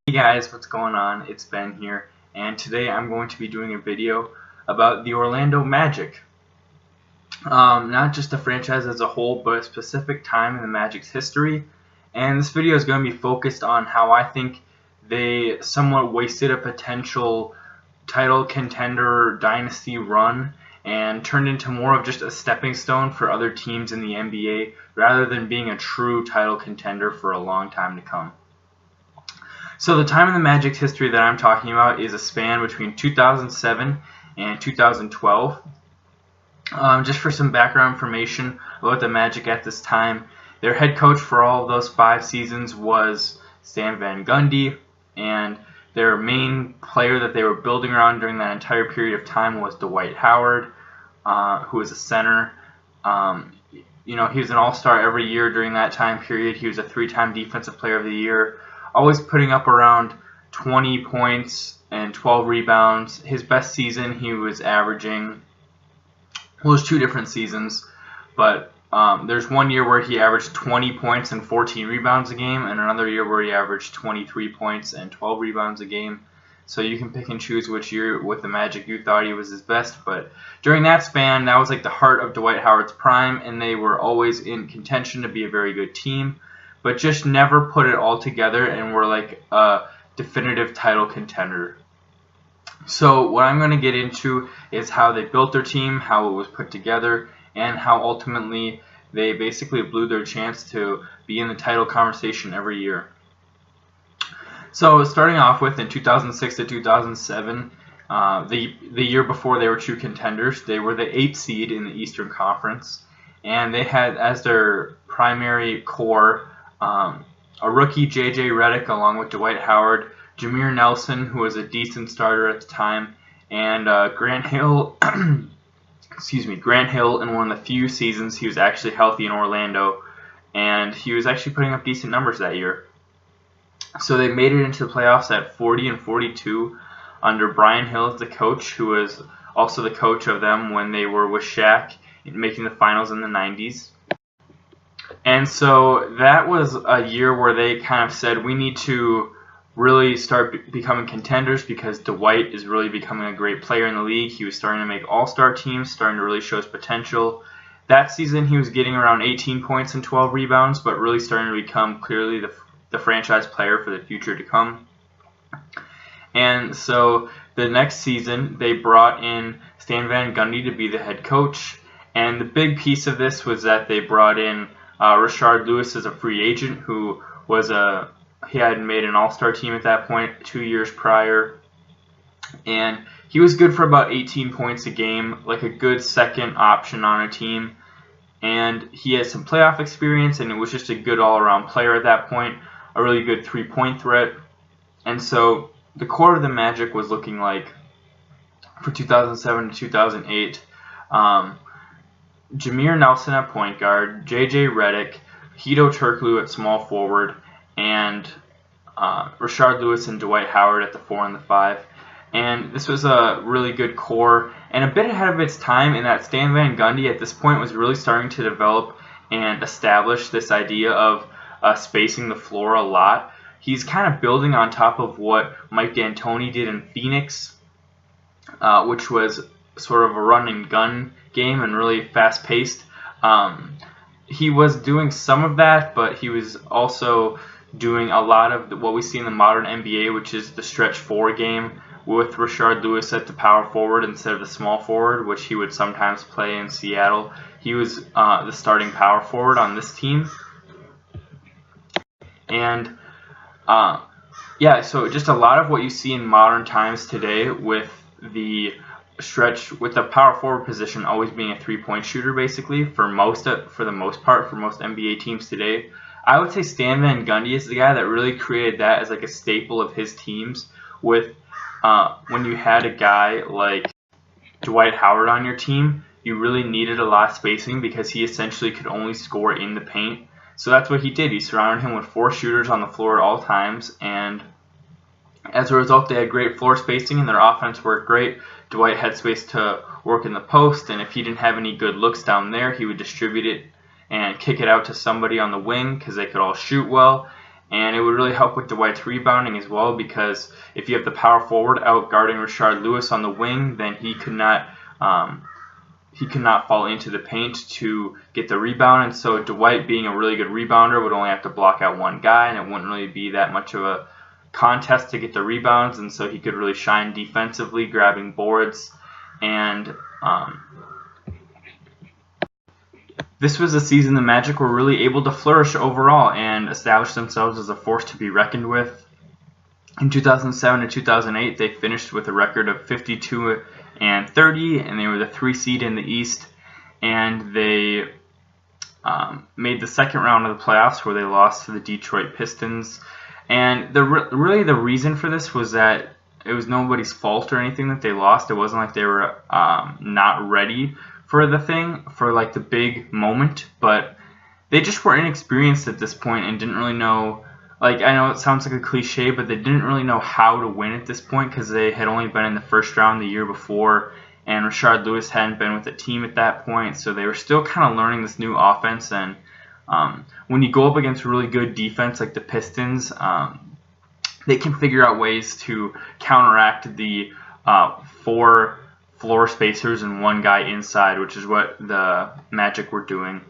Hey guys, what's going on? It's Ben here, and today I'm going to be doing a video about the Orlando Magic. Not just the franchise as a whole, but a specific time in the Magic's history. And this video is going to be focused on how I think they somewhat wasted a potential title contender dynasty run and turned into more of just a stepping stone for other teams in the NBA rather than being a true title contender for a long time to come. So the time in the Magic's history that I'm talking about is a span between 2007 and 2012. Just for some background information about the Magic at this time, their head coach for all of those 5 seasons was Stan Van Gundy, and their main player that they were building around during that entire period of time was Dwight Howard, who was a center. He was an all-star every year during that time period. He was a 3-time Defensive Player of the Year, always putting up around 20 points and 12 rebounds. His best season, he was averaging, well, there's 2 different seasons, but there's one year where he averaged 20 points and 14 rebounds a game, and another year where he averaged 23 points and 12 rebounds a game. So you can pick and choose which year with the Magic you thought he was his best, but during that span, that was like the heart of Dwight Howard's prime, and they were always in contention to be a very good team, but just never put it all together and were like a definitive title contender. So what I'm going to get into is how they built their team, how it was put together, and how ultimately they basically blew their chance to be in the title conversation every year. So starting off with, in 2006 to 2007, the year before they were true contenders, they were the 8th seed in the Eastern Conference, and they had as their primary core a rookie, J.J. Redick, along with Dwight Howard, Jameer Nelson, who was a decent starter at the time, and Grant Hill. Grant Hill, in one of the few seasons he was actually healthy in Orlando, and he was actually putting up decent numbers that year. So they made it into the playoffs at 40-42 under Brian Hill as the coach, who was also the coach of them when they were with Shaq, making the finals in the 90s. And so that was a year where they kind of said, we need to really start becoming contenders because Dwight is really becoming a great player in the league. He was starting to make all-star teams, starting to really show his potential. That season he was getting around 18 points and 12 rebounds, but really starting to become clearly the franchise player for the future to come. And so the next season they brought in Stan Van Gundy to be the head coach, and the big piece of this was that they brought in Rashard Lewis as a free agent, who was he had made an all-star team at that point 2 years prior, and he was good for about 18 points a game, like a good second option on a team, and he had some playoff experience, and it was just a good all-around player at that point, a really good three-point threat. And so the core of the Magic was looking like, for 2007 to 2008, Jameer Nelson at point guard, J.J. Redick, Hedo Turkoglu at small forward, and Rashard Lewis and Dwight Howard at the 4 and the 5. And this was a really good core, and a bit ahead of its time in that Stan Van Gundy at this point was really starting to develop and establish this idea of spacing the floor a lot. He's kind of building on top of what Mike D'Antoni did in Phoenix, which was sort of a run and gun game and really fast paced. He was doing some of that, but he was also doing a lot of what we see in the modern NBA, which is the stretch 4 game with Rashard Lewis at the power forward instead of the small forward, which he would sometimes play in Seattle. He was the starting power forward on this team. And so just a lot of what you see in modern times today with the stretch, with the power forward position always being a 3-point shooter basically for the most part for most NBA teams today. I would say Stan Van Gundy is the guy that really created that as like a staple of his teams, with when you had a guy like Dwight Howard on your team, you really needed a lot of spacing because he essentially could only score in the paint. So that's what he did. He surrounded him with 4 shooters on the floor at all times, and as a result, they had great floor spacing and their offense worked great. Dwight had space to work in the post, and if he didn't have any good looks down there, he would distribute it and kick it out to somebody on the wing because they could all shoot well. And it would really help with Dwight's rebounding as well, because if you have the power forward out guarding Rashard Lewis on the wing, then he could not fall into the paint to get the rebound. And so Dwight, being a really good rebounder, would only have to block out one guy, and it wouldn't really be that much of a contest to get the rebounds. And so he could really shine defensively, grabbing boards. And this was a season the Magic were really able to flourish overall and establish themselves as a force to be reckoned with. In 2007 and 2008, they finished with a record of 52 and 30, and they were the 3 seed in the East. And they made the second round of the playoffs, where they lost to the Detroit Pistons. And really the reason for this was that it was nobody's fault or anything that they lost. It wasn't like they were not ready for like the big moment, but they just were inexperienced at this point and didn't really know, like, I know it sounds like a cliche, but they didn't really know how to win at this point, because they had only been in the first round the year before, and Rashard Lewis hadn't been with the team at that point, so they were still kind of learning this new offense. And when you go up against really good defense like the Pistons, they can figure out ways to counteract the 4 floor spacers and 1 guy inside, which is what the Magic were doing.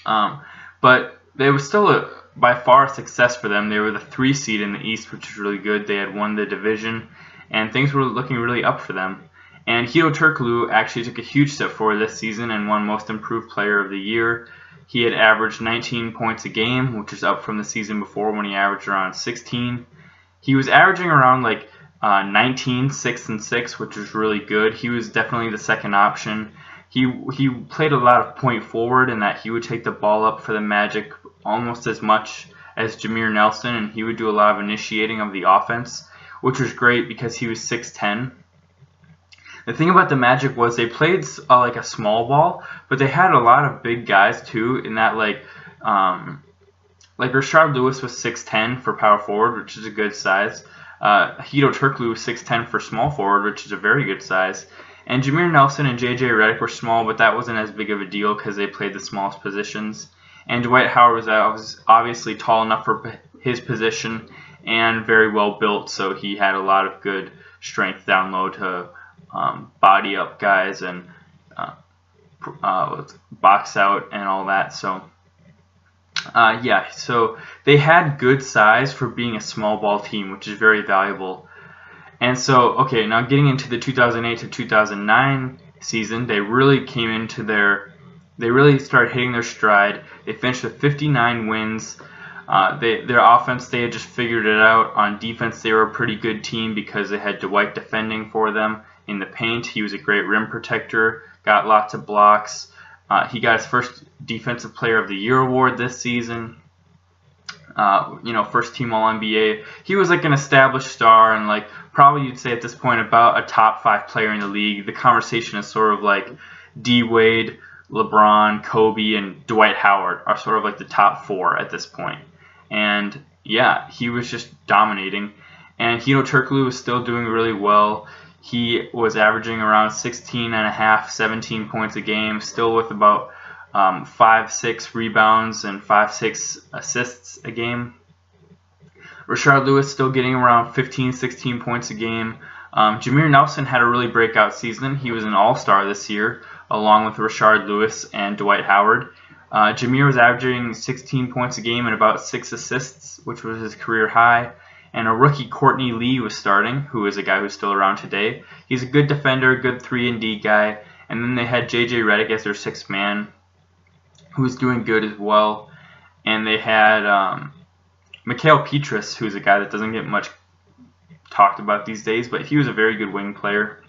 But it was still by far a success for them. They were the 3 seed in the East, which is really good. They had won the division, and things were looking really up for them. And Hedo Turkoglu actually took a huge step forward this season and won Most Improved Player of the Year. He had averaged 19 points a game, which is up from the season before when he averaged around 16. He was averaging around like 19, 6, and 6, which is really good. He was definitely the second option. He played a lot of point forward, in that he would take the ball up for the Magic almost as much as Jameer Nelson, and he would do a lot of initiating of the offense, which was great because he was 6'10". The thing about the Magic was they played like a small ball, but they had a lot of big guys too, in that like Rashard Lewis was 6'10" for power forward, which is a good size. Hedo Turkoglu was 6'10" for small forward, which is a very good size. And Jameer Nelson and J.J. Redick were small, but that wasn't as big of a deal because they played the smallest positions. And Dwight Howard was obviously tall enough for his position and very well built, so he had a lot of good strength down low to body up guys and box out and all that. So yeah, so they had good size for being a small ball team, which is very valuable. And so, okay, now getting into the 2008 to 2009 season, they really started hitting their stride. They finished with 59 wins. Their offense, they had just figured it out. On defense, they were a pretty good team because they had Dwight defending for them in the paint. He was a great rim protector, got lots of blocks. He got his first Defensive Player of the Year award this season. First team All-NBA. He was like an established star, and like probably you'd say at this point about a top 5 player in the league. The conversation is sort of like D. Wade, LeBron, Kobe, and Dwight Howard are sort of like the top 4 at this point. And yeah, he was just dominating. And Hedo Turkoglu was still doing really well. He was averaging around 16.5, 17 points a game, still with about 5-6 rebounds and 5-6 assists a game. Rashard Lewis still getting around 15-16 points a game. Jameer Nelson had a really breakout season. He was an all-star this year, along with Rashard Lewis and Dwight Howard. Jameer was averaging 16 points a game and about 6 assists, which was his career high. And a rookie, Courtney Lee, was starting, who is a guy who's still around today. He's a good defender, good 3-and-D guy. And then they had J.J. Redick as their 6th man, who was doing good as well. And they had Mikhail Petrus, who's a guy that doesn't get much talked about these days, but he was a very good wing player.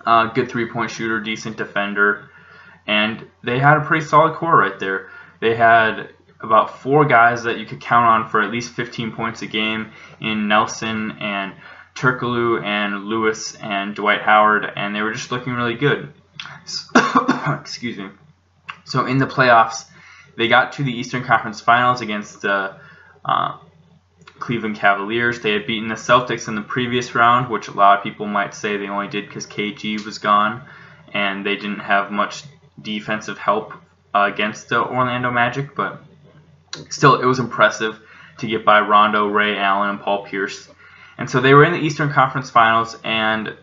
Good 3-point shooter, decent defender. And they had a pretty solid core right there. They had about 4 guys that you could count on for at least 15 points a game in Nelson and Turkoglu and Lewis and Dwight Howard, and they were just looking really good. Excuse me. So in the playoffs, they got to the Eastern Conference Finals against the Cleveland Cavaliers. They had beaten the Celtics in the previous round, which a lot of people might say they only did because KG was gone, and they didn't have much defensive help against the Orlando Magic, but still, it was impressive to get by Rondo, Ray Allen, and Paul Pierce. And so they were in the Eastern Conference Finals, and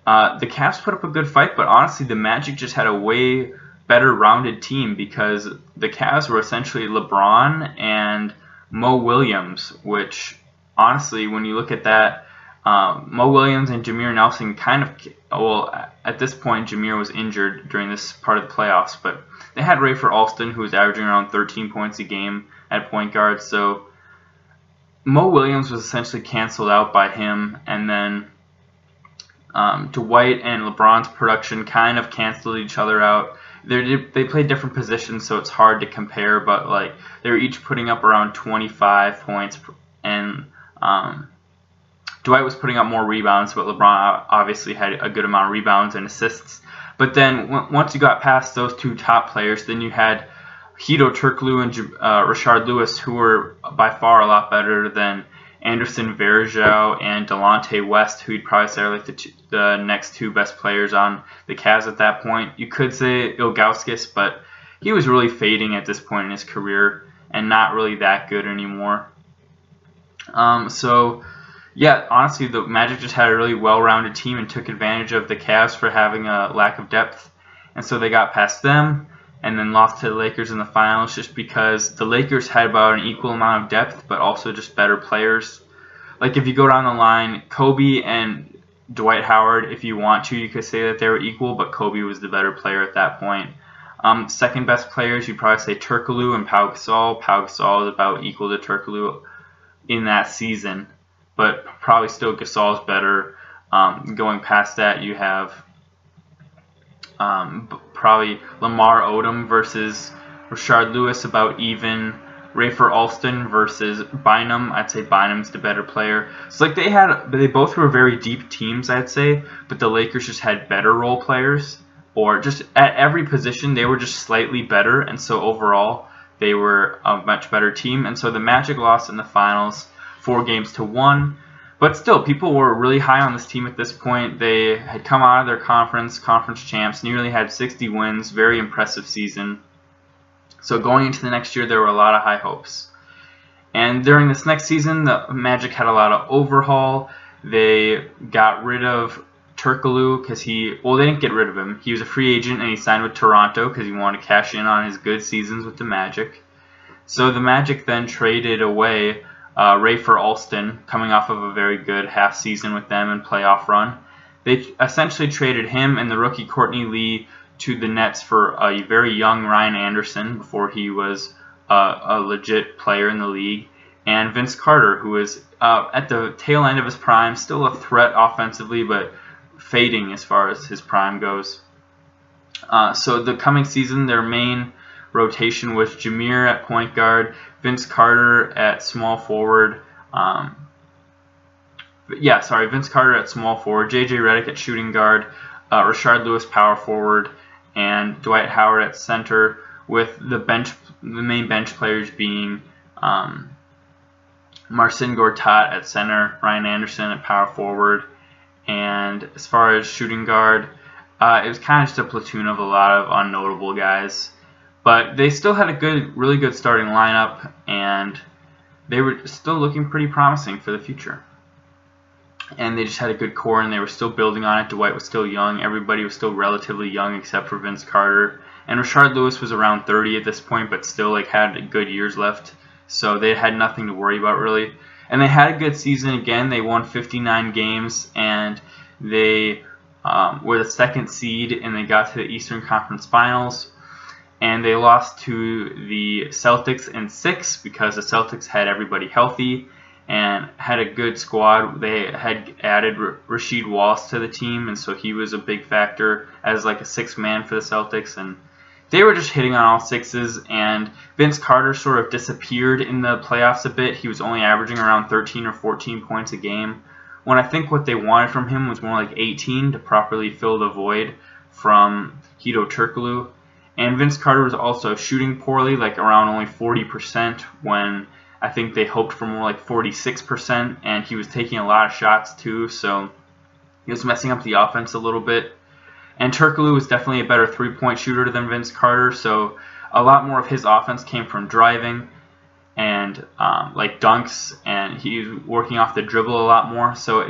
the Cavs put up a good fight, but honestly, the Magic just had a way better rounded team because the Cavs were essentially LeBron and Mo Williams, which honestly, when you look at that, Mo Williams and Jameer Nelson kind of, well, at this point, Jameer was injured during this part of the playoffs, but they had Rafer Alston, who was averaging around 13 points a game at point guard, so Mo Williams was essentially canceled out by him, and then Dwight and LeBron's production kind of canceled each other out. They played different positions, so it's hard to compare, but like they were each putting up around 25 points, and Dwight was putting up more rebounds, but LeBron obviously had a good amount of rebounds and assists. But then once you got past those two top players, then you had Hedo Turkoglu and Rashard Lewis, who were by far a lot better than Anderson Varejao and Delonte West, who you'd probably say are like the next two best players on the Cavs at that point. You could say Ilgauskas, but he was really fading at this point in his career and not really that good anymore. So, yeah, honestly, the Magic just had a really well-rounded team and took advantage of the Cavs for having a lack of depth. And so they got past them and then lost to the Lakers in the finals just because the Lakers had about an equal amount of depth but also just better players. Like if you go down the line, Kobe and Dwight Howard, if you want to, you could say that they were equal, but Kobe was the better player at that point. Second best players, you'd probably say Turkoglu and Pau Gasol. Pau Gasol is about equal to Turkoglu in that season, but probably still Gasol's better. Going past that, you have probably Lamar Odom versus Rashard Lewis, about even. Rafer Alston versus Bynum, I'd say Bynum's the better player. So like they both were very deep teams, I'd say, but the Lakers just had better role players, or just at every position they were just slightly better, and so overall they were a much better team. And so the Magic lost in the finals 4-1, but still people were really high on this team at this point. They had come out of their conference champs, nearly had 60 wins, very impressive season. So going into the next year, there were a lot of high hopes. And during this next season, the Magic had a lot of overhaul. They got rid of Turkoglu because they didn't get rid of him. He was a free agent and he signed with Toronto because he wanted to cash in on his good seasons with the Magic. So the Magic then traded away Rafer Alston, coming off of a very good half season with them and playoff run. They essentially traded him and the rookie Courtney Lee to the Nets for a very young Ryan Anderson before he was a legit player in the league, and Vince Carter, who is at the tail end of his prime, still a threat offensively, but fading as far as his prime goes. So the coming season, their main rotation was Jameer at point guard, Vince Carter at small forward, Vince Carter at small forward, J.J. Redick at shooting guard, Rashard Lewis power forward, and Dwight Howard at center, with the main bench players being Marcin Gortat at center, Ryan Anderson at power forward, and as far as shooting guard, it was kind of just a platoon of a lot of unnotable guys. But they still had a really good starting lineup, and they were still looking pretty promising for the future. And they just had a good core, and they were still building on it. Dwight was still young. Everybody was still relatively young except for Vince Carter. And Rashard Lewis was around 30 at this point, but still had good years left. So they had nothing to worry about, really. And they had a good season again. They won 59 games, and they were the second seed, and they got to the Eastern Conference Finals. And they lost to the Celtics in 6 because the Celtics had everybody healthy and had a good squad. They had added Rasheed Wallace to the team, and so he was a big factor as like a sixth man for the Celtics. And they were just hitting on all sixes, and Vince Carter sort of disappeared in the playoffs a bit. He was only averaging around 13 or 14 points a game, when I think what they wanted from him was more like 18 to properly fill the void from Hedo Turkoglu. And Vince Carter was also shooting poorly, like around only 40%, when I think they hoped for more like 46%, and he was taking a lot of shots too, so he was messing up the offense a little bit. And Turkoglu was definitely a better three-point shooter than Vince Carter, so a lot more of his offense came from driving. and like dunks, and he's working off the dribble a lot more. So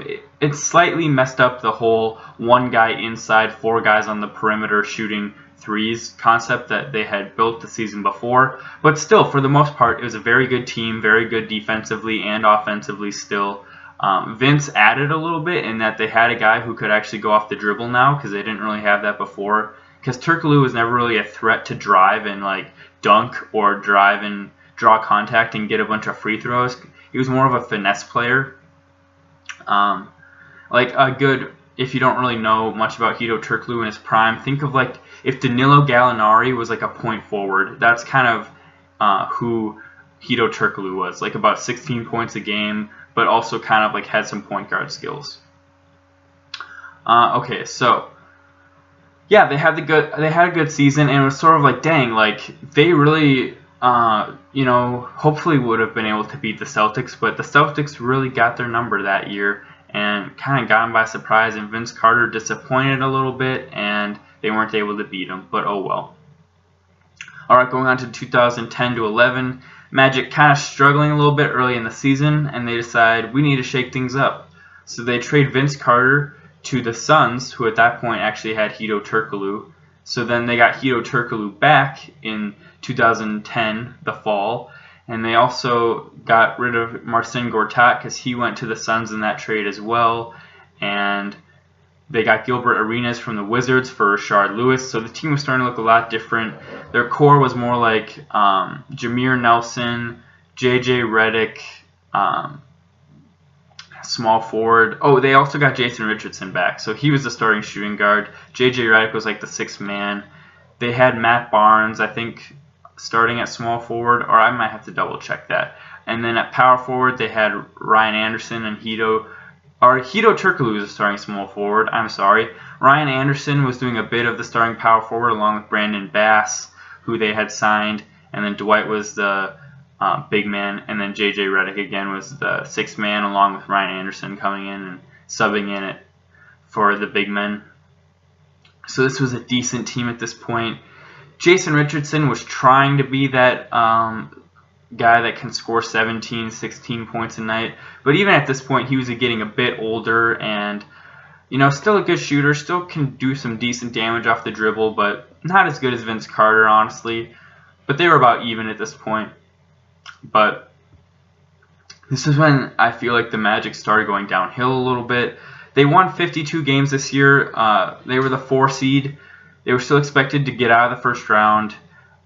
it slightly messed up the whole one guy inside, four guys on the perimeter shooting threes concept that they had built the season before. But still, for the most part, it was a very good team, very good defensively and offensively still. Vince added a little bit in that they had a guy who could actually go off the dribble now, because they didn't really have that before. Because Turkoglu was never really a threat to drive and like dunk or drive and draw contact and get a bunch of free throws. He was more of a finesse player. Like a good, if you don't really know much about Hedo Turkoglu in his prime, think of like if Danilo Gallinari was like a point forward. That's kind of who Hedo Turkoglu was, like about 16 points a game, but also kind of like had some point guard skills. Okay, so yeah, they had a good season, and it was sort of like, dang, like they really hopefully would have been able to beat the Celtics, but the Celtics really got their number that year and kind of got them by surprise, and Vince Carter disappointed a little bit, and they weren't able to beat them, but oh well. Alright, going on to 2010 to 11, Magic kind of struggling a little bit early in the season, and they decide we need to shake things up. So they trade Vince Carter to the Suns, who at that point actually had Hedo Turkoglu. So then they got Hedo Turkoglu back in 2010, the fall, and they also got rid of Marcin Gortat because he went to the Suns in that trade as well, and they got Gilbert Arenas from the Wizards for Rashard Lewis, so the team was starting to look a lot different. Their core was more like Jameer Nelson, J.J. Redick, small forward. Oh, they also got Jason Richardson back, so he was the starting shooting guard. J.J. Redick was like the sixth man. They had Matt Barnes, I think, starting at small forward, or I might have to double check that. And then at power forward, they had Ryan Anderson and Hedo Turkoglu was the starting small forward. I'm sorry. Ryan Anderson was doing a bit of the starting power forward along with Brandon Bass, who they had signed, and then Dwight was the big man, and then J.J. Redick again was the sixth man along with Ryan Anderson coming in and subbing in it for the big men. So this was a decent team at this point. Jason Richardson was trying to be that guy that can score 17, 16 points a night. But even at this point, he was getting a bit older and, still a good shooter, still can do some decent damage off the dribble, but not as good as Vince Carter, honestly. But they were about even at this point. But this is when I feel like the Magic started going downhill a little bit. They won 52 games this year. They were the 4 seed. They were still expected to get out of the first round.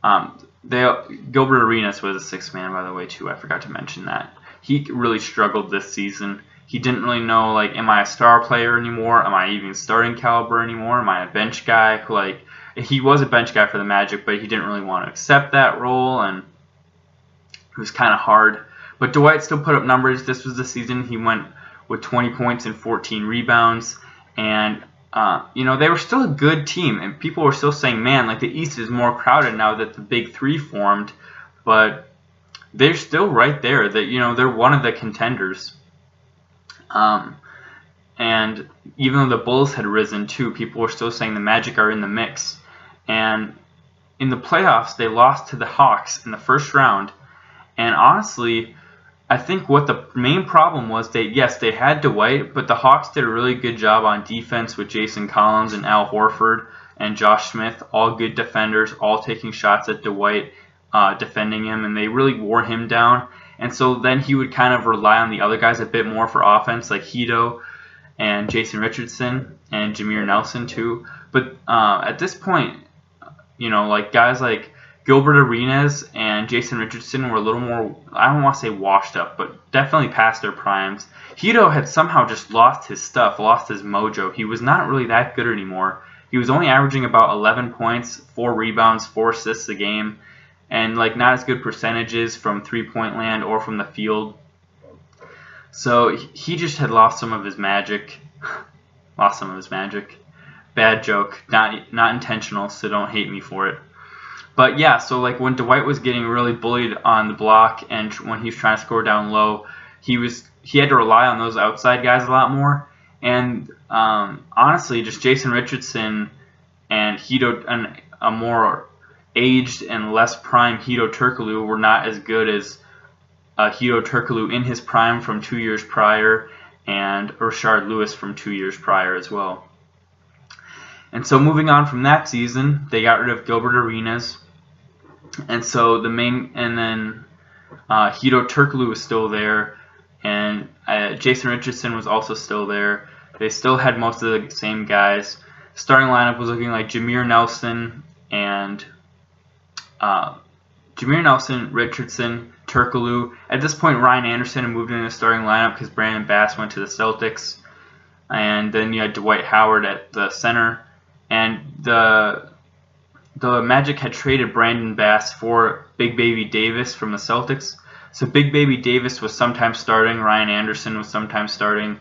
Gilbert Arenas was a sixth man, by the way, too. I forgot to mention that. He really struggled this season. He didn't really know, like, am I a star player anymore? Am I even starting caliber anymore? Am I a bench guy? Like, he was a bench guy for the Magic, but he didn't really want to accept that role, and it was kind of hard. But Dwight still put up numbers. This was the season he went with 20 points and 14 rebounds, and they were still a good team, and people were still saying, man, like the East is more crowded now that the Big Three formed, but they're still right there. That they're one of the contenders. And even though the Bulls had risen too, people were still saying the Magic are in the mix. And in the playoffs, they lost to the Hawks in the first round. And honestly, I think what the main problem was, they had Dwight, but the Hawks did a really good job on defense with Jason Collins and Al Horford and Josh Smith, all good defenders, all taking shots at Dwight, defending him, and they really wore him down. And so then he would kind of rely on the other guys a bit more for offense, like Hedo and Jason Richardson and Jameer Nelson too. But at this point, like guys like Gilbert Arenas and Jason Richardson were a little more, I don't want to say washed up, but definitely past their primes. Hedo had somehow just lost his stuff, lost his mojo. He was not really that good anymore. He was only averaging about 11 points, 4 rebounds, 4 assists a game, and like not as good percentages from three-point land or from the field. So he just had lost some of his magic. Bad joke, not intentional, so don't hate me for it. But yeah, so like when Dwight was getting really bullied on the block and when he was trying to score down low, he had to rely on those outside guys a lot more. And honestly, just Jason Richardson and Hedo, and a more aged and less prime Hedo Turkoglu were not as good as Hedo Turkoglu in his prime from 2 years prior, and Rashard Lewis from 2 years prior as well. And so moving on from that season, they got rid of Gilbert Arenas, and so then Hedo Turkoglu was still there, and Jason Richardson was also still there. They still had most of the same guys. Starting lineup was looking like Jameer Nelson, Richardson, Turkoglu. At this point, Ryan Anderson had moved into the starting lineup because Brandon Bass went to the Celtics. And then you had Dwight Howard at the center. And the Magic had traded Brandon Bass for Big Baby Davis from the Celtics. So Big Baby Davis was sometimes starting. Ryan Anderson was sometimes starting.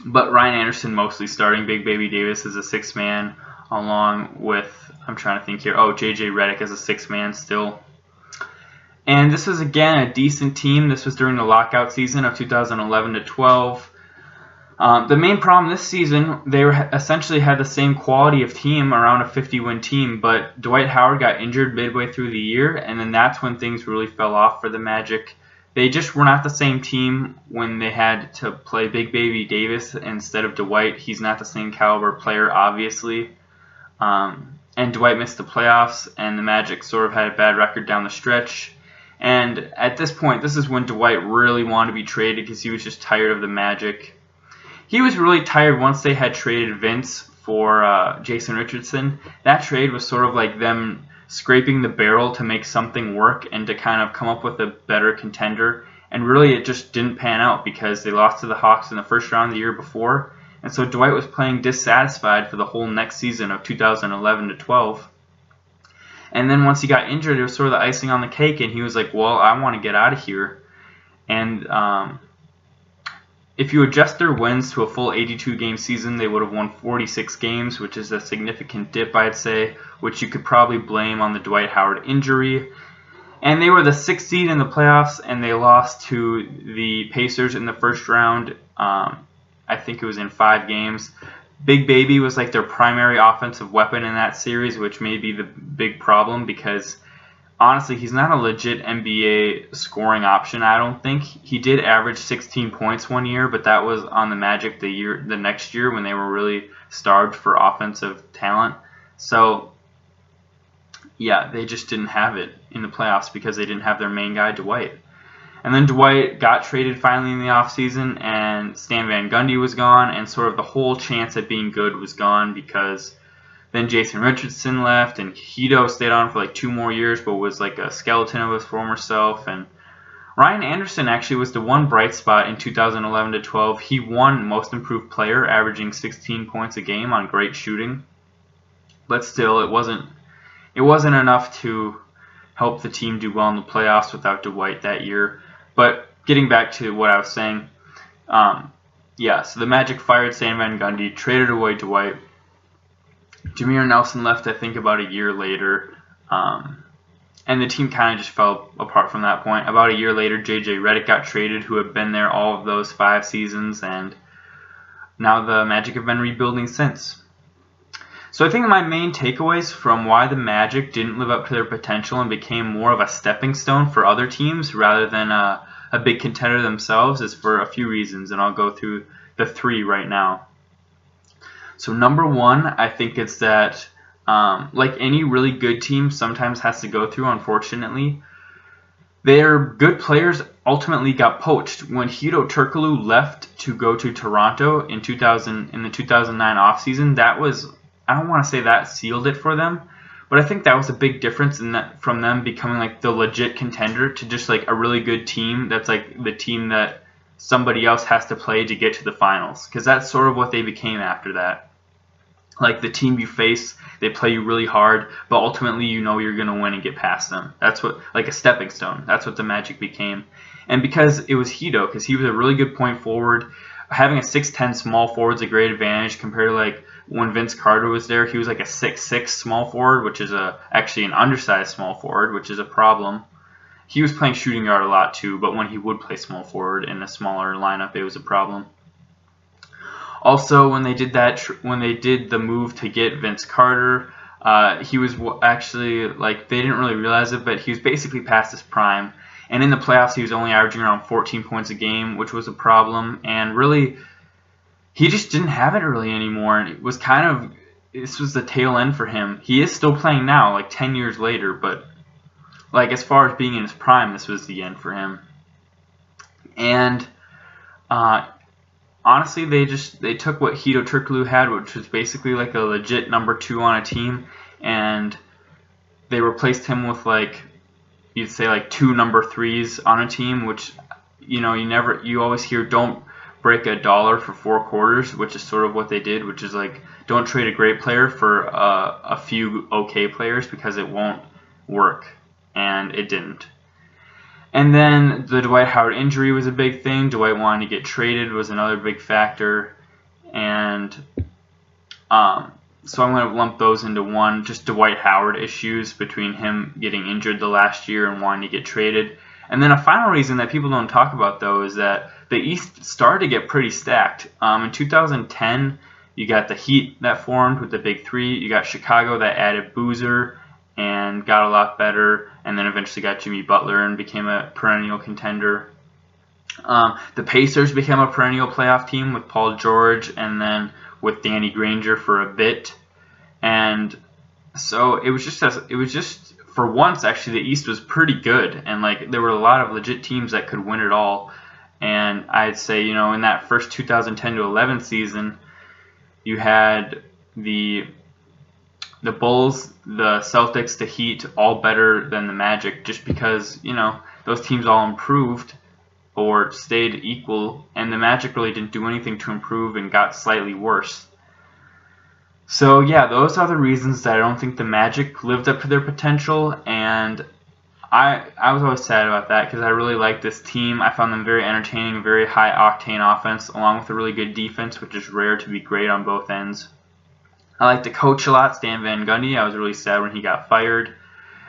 But Ryan Anderson mostly starting. Big Baby Davis as a sixth man, along with, I'm trying to think here, J.J. Redick as a sixth man still. And this was, again, a decent team. This was during the lockout season of 2011-12. The main problem this season, they essentially had the same quality of team, around a 50-win team, but Dwight Howard got injured midway through the year, and then that's when things really fell off for the Magic. They just were not the same team when they had to play Big Baby Davis instead of Dwight. He's not the same caliber player, obviously. And Dwight missed the playoffs, and the Magic sort of had a bad record down the stretch. And at this point, this is when Dwight really wanted to be traded because he was just tired of the Magic. He was really tired once they had traded Vince for Jason Richardson. That trade was sort of like them scraping the barrel to make something work and to kind of come up with a better contender. And really it just didn't pan out because they lost to the Hawks in the first round the year before. And so Dwight was playing dissatisfied for the whole next season of 2011-12. And then once he got injured, it was sort of the icing on the cake, and he was like, well, I want to get out of here. And if you adjust their wins to a full 82-game season, they would have won 46 games, which is a significant dip, I'd say, which you could probably blame on the Dwight Howard injury. And they were the 6th seed in the playoffs, and they lost to the Pacers in the first round. I think it was in 5 games. Big Baby was like their primary offensive weapon in that series, which may be the big problem because honestly, he's not a legit NBA scoring option, I don't think. He did average 16 points one year, but that was on the Magic the next year when they were really starved for offensive talent. So, yeah, they just didn't have it in the playoffs because they didn't have their main guy, Dwight. And then Dwight got traded finally in the offseason, and Stan Van Gundy was gone, and sort of the whole chance at being good was gone because then Jason Richardson left, and Hedo stayed on for like 2 more years, but was like a skeleton of his former self. And Ryan Anderson actually was the one bright spot in 2011-12. He won Most Improved Player, averaging 16 points a game on great shooting. But still, it wasn't enough to help the team do well in the playoffs without Dwight that year. But getting back to what I was saying, so the Magic fired Stan Van Gundy, traded away Dwight. Jameer Nelson left, I think, about a year later, and the team kind of just fell apart from that point. About a year later, J.J. Redick got traded, who had been there all of those 5 seasons, and now the Magic have been rebuilding since. So I think my main takeaways from why the Magic didn't live up to their potential and became more of a stepping stone for other teams rather than a big contender themselves is for a few reasons, and I'll go through the 3 right now. So number 1, I think it's that like any really good team sometimes has to go through, unfortunately, their good players ultimately got poached. When Hedo Turkoglu left to go to Toronto in the 2009 offseason, that was, I don't want to say that sealed it for them, but I think that was a big difference in that from them becoming like the legit contender to just like a really good team that's like the team that somebody else has to play to get to the finals, because that's sort of what they became after that. Like the team you face, they play you really hard, but ultimately you know you're going to win and get past them. That's what, like a stepping stone. That's what the Magic became. And because it was Hedo, because he was a really good point forward, having a 6'10 small forward is a great advantage compared to like when Vince Carter was there. He was like a 6'6 small forward, which is actually an undersized small forward, which is a problem. He was playing shooting guard a lot too, but when he would play small forward in a smaller lineup, it was a problem. Also, when they did the move to get Vince Carter, He was actually, like, they didn't really realize it, but he was basically past his prime. And in the playoffs, he was only averaging around 14 points a game, which was a problem. And really, he just didn't have it really anymore. And it was kind of, this was the tail end for him. He is still playing now, like 10 years later, but like as far as being in his prime, this was the end for him. And honestly, they took what Hedo Turkoglu had, which was basically like a legit #2 on a team, and they replaced him with, like, you'd say, like 2 #3s on a team, which, you know, you always hear don't break a dollar for 4 quarters, which is sort of what they did, which is like don't trade a great player for a few okay players because it won't work, and it didn't. And then the Dwight Howard injury was a big thing. Dwight wanting to get traded was another big factor. And so I'm going to lump those into one, just Dwight Howard issues between him getting injured the last year and wanting to get traded. And then a final reason that people don't talk about, though, is that the East started to get pretty stacked. In 2010, you got the Heat that formed with the Big Three. You got Chicago that added Boozer and got a lot better, and then eventually got Jimmy Butler and became a perennial contender. The Pacers became a perennial playoff team with Paul George and then with Danny Granger for a bit. And so it was just for once, actually, the East was pretty good, and like there were a lot of legit teams that could win it all. And I'd say, you know, in that first 2010 to 11 season, you had the Bulls, the Celtics, the Heat, all better than the Magic, just because, you know, those teams all improved or stayed equal, and the Magic really didn't do anything to improve and got slightly worse. So yeah, those are the reasons that I don't think the Magic lived up to their potential, and I was always sad about that because I really liked this team. I found them very entertaining, very high-octane offense, along with a really good defense, which is rare to be great on both ends. I like the coach a lot, Stan Van Gundy. I was really sad when he got fired.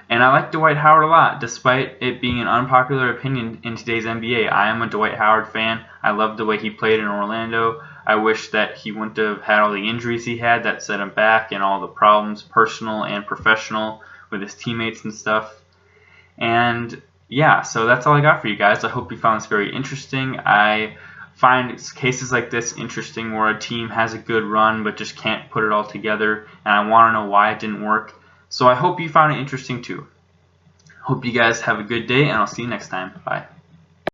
And I like Dwight Howard a lot, despite it being an unpopular opinion in today's NBA. I am a Dwight Howard fan. I love the way he played in Orlando. I wish that he wouldn't have had all the injuries he had that set him back and all the problems, personal and professional, with his teammates and stuff. And yeah, so that's all I got for you guys. I hope you found this very interesting. I find cases like this interesting where a team has a good run but just can't put it all together, and I want to know why it didn't work. So I hope you found it interesting too. Hope you guys have a good day, and I'll see you next time. Bye.